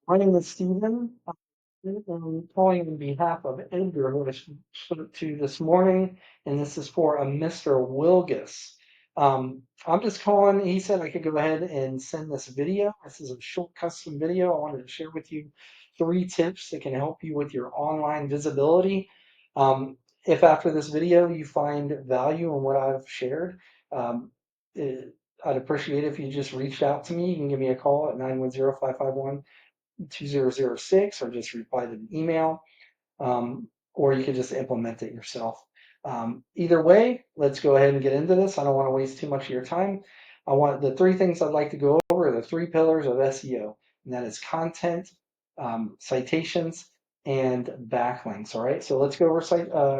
My name is Stephen. I'm calling on behalf of Edgar, who I spoke to this morning, and this is for a Mr. Wilgus. I'm just calling. He said I could go ahead and send this video. This is a short custom video. I wanted to share with you 3 tips that can help you with your online visibility. Um, if after this video you find value in what I've shared, um, it, I'd appreciate it if you just reached out to me. You can give me a call at 910-551-2006 or just reply to the email, or you could just implement it yourself. Either way, let's go ahead and get into this. I don't want to waste too much of your time. I want the 3 things I'd like to go over are the 3 pillars of SEO, and that is content, citations, and backlinks. All right, so let's go over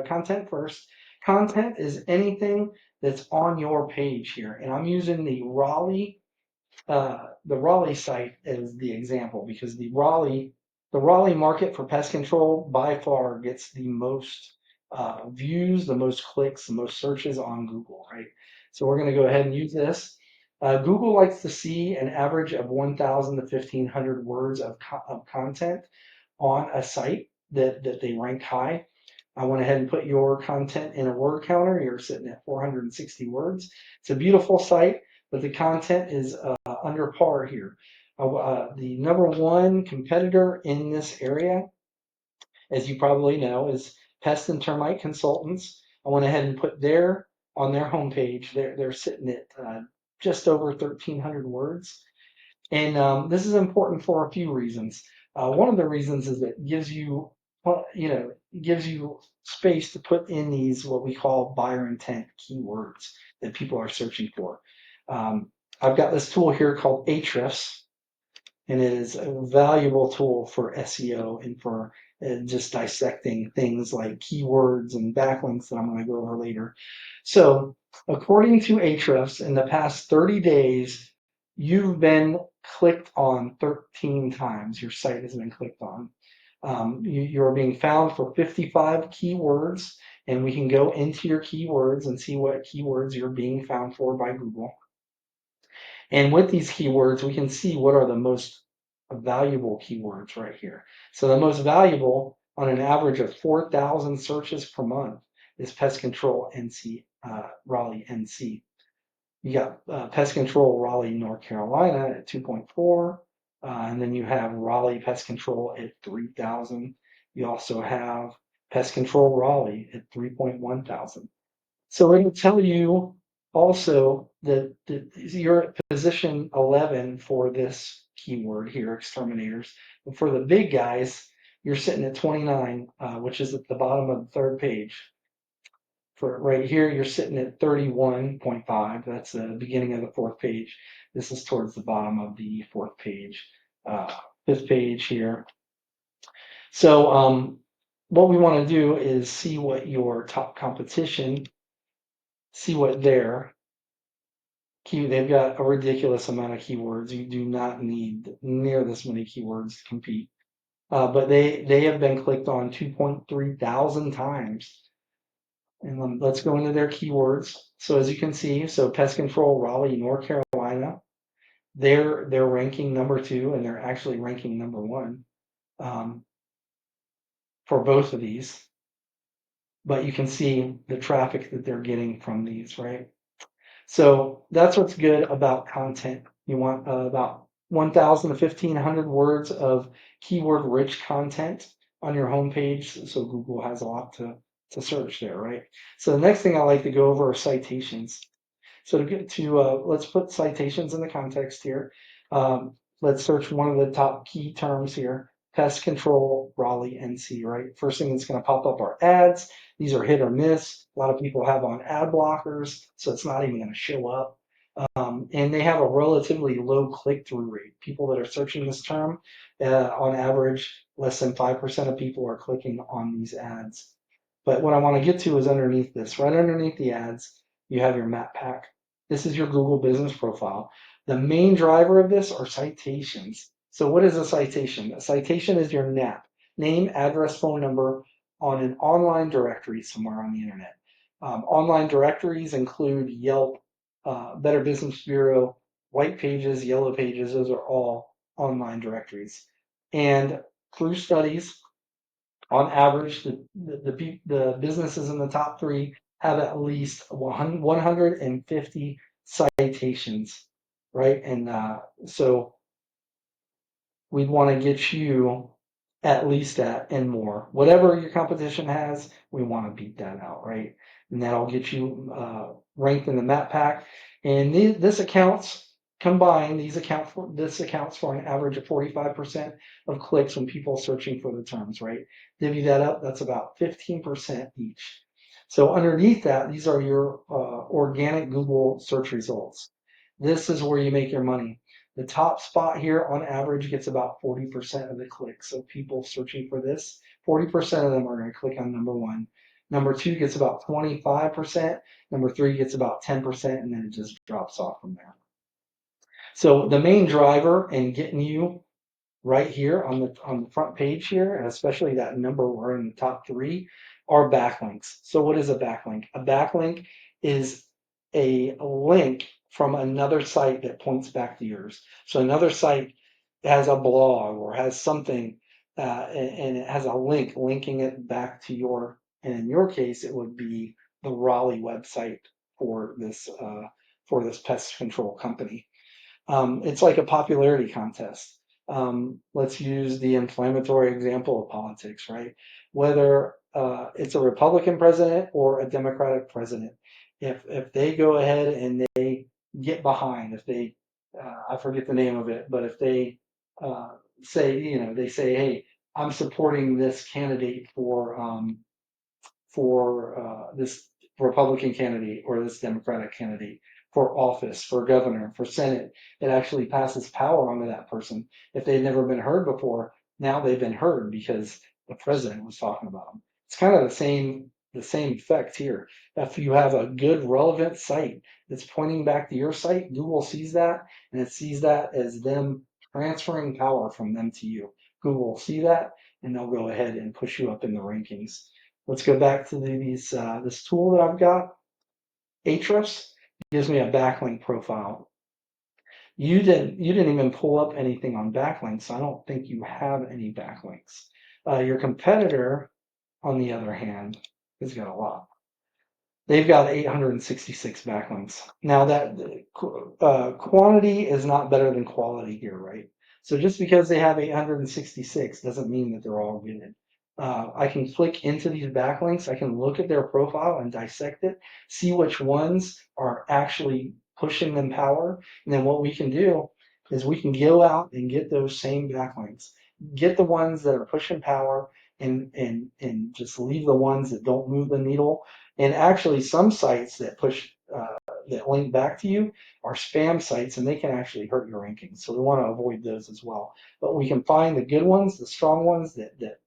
content first. Content is anything that's on your page here, and I'm using the Raleigh site is the example because the Raleigh market for pest control by far gets the most views, the most clicks, the most searches on Google, right? So we're going to go ahead and use this. Google likes to see an average of 1,000 to 1,500 words of content on a site that they rank high. I went ahead and put your content in a word counter. You're sitting at 460 words. It's a beautiful site, but the content is under par here. The number one competitor in this area, as you probably know, is Pest and Termite Consultants. I went ahead and put on their homepage. They're sitting at just over 1,300 words. And this is important for a few reasons. One of the reasons is it gives you, gives you space to put in these what we call buyer intent keywords that people are searching for. I've got this tool here called Ahrefs, and it is a valuable tool for SEO and for just dissecting things like keywords and backlinks that I'm going to go over later. So, according to Ahrefs, in the past 30 days, you've been clicked on 13 times. Your site has been clicked on. You're being found for 55 keywords, and we can go into your keywords and see what keywords you're being found for by Google. And with these keywords, we can see what are the most valuable keywords right here. So the most valuable on an average of 4,000 searches per month is pest control NC, Raleigh, NC. You got pest control Raleigh, North Carolina at 2.4. And then you have Raleigh pest control at 3,000. You also have pest control Raleigh at 3.1 thousand. So it'll tell you also that you're at position 11 for this keyword here, exterminators. And for the big guys, you're sitting at 29, which is at the bottom of the third page. For right here, you're sitting at 31.5. That's the beginning of the fourth page. This is towards the bottom of the fourth page, fifth page here. So what we want to do is see what your top competition, see what they've got a ridiculous amount of keywords. You do not need near this many keywords to compete. But they have been clicked on 2.3 thousand times. And let's go into their keywords. So as you can see, so pest control Raleigh, North Carolina, they're ranking number 2, and they're actually ranking number 1 for both of these. But you can see the traffic that they're getting from these, right? So that's what's good about content. You want about 1,000 to 1,500 words of keyword-rich content on your homepage, so Google has a lot to search there, right? So the next thing I like to go over are citations. So to get to, let's put citations in the context here. Let's search one of the top key terms here, pest control, Raleigh, NC, right? First thing that's going to pop up are ads. These are hit or miss. A lot of people have on ad blockers, so it's not even going to show up. And they have a relatively low click-through rate. People that are searching this term, on average, less than 5% of people are clicking on these ads. But what I want to get to is underneath this. Right underneath the ads, you have your map pack. This is your Google business profile. The main driver of this are citations. So what is a citation? A citation is your NAP, name, address, phone number on an online directory somewhere on the internet. Online directories include Yelp, Better Business Bureau, White Pages, Yellow Pages. Those are all online directories. And through studies, on average, the businesses in the top three have at least 150 citations, right? And so we'd want to get you at least that and more. Whatever your competition has, we want to beat that out, right? And that'll get you ranked in the map pack. And this accounts combined, this accounts for an average of 45% of clicks when people searching for the terms, right? Divvy that up, that's about 15% each. So underneath that, these are your organic Google search results. This is where you make your money. The top spot here on average gets about 40% of the clicks. So people searching for this, 40% of them are going to click on number one. Number two gets about 25%. Number three gets about 10%, and then it just drops off from there. So the main driver in getting you right here on the front page here, and especially that number we're in the top three, are backlinks. So what is a backlink? A backlink is a link from another site that points back to yours. So another site has a blog or has something, and it has a link linking it back to your, and in your case, it would be the Raleigh website for this pest control company. It's like a popularity contest. Let's use the inflammatory example of politics, right? Whether it's a Republican president or a Democratic president, if they go ahead and they get behind, if they, I forget the name of it, but if they say, they say, hey, I'm supporting this candidate for this Republican candidate or this Democratic candidate for office, for governor, for Senate. It actually passes power onto that person. If they've never been heard before, now they've been heard because the president was talking about them. It's kind of the same effect here. If you have a good relevant site that's pointing back to your site, Google sees that and it sees that as them transferring power from them to you. Google will see that and they'll go ahead and push you up in the rankings. Let's go back to this tool that I've got. Ahrefs gives me a backlink profile. You didn't even pull up anything on backlinks, so I don't think you have any backlinks. Your competitor, on the other hand, has got a lot. They've got 866 backlinks. Now that quantity is not better than quality here, right? So just because they have 866 doesn't mean that they're all good. I can click into these backlinks. I can look at their profile and dissect it, see which ones are actually pushing them power. And then what we can do is we can go out and get those same backlinks, get the ones that are pushing power and just leave the ones that don't move the needle. And actually, some sites that push that link back to you are spam sites, and they can actually hurt your rankings. So we want to avoid those as well. But we can find the good ones, the strong ones that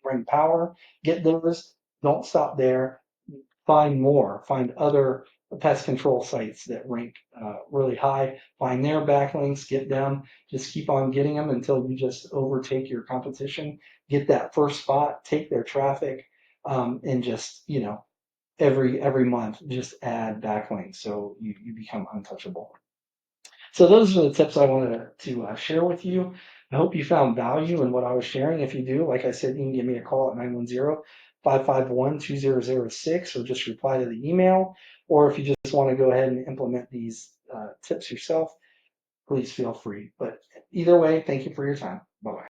bring power. Get those. Don't stop there. Find more. Find other pest control sites that rank really high. Find their backlinks. Get them. Just keep on getting them until you just overtake your competition. Get that first spot. Take their traffic, and just every month just add backlinks so you become untouchable. So those are the tips I wanted to share with you. I hope you found value in what I was sharing. If you do, like I said, you can give me a call at 910-551-2006 or just reply to the email. Or if you just want to go ahead and implement these tips yourself, please feel free. But either way, thank you for your time. Bye-bye.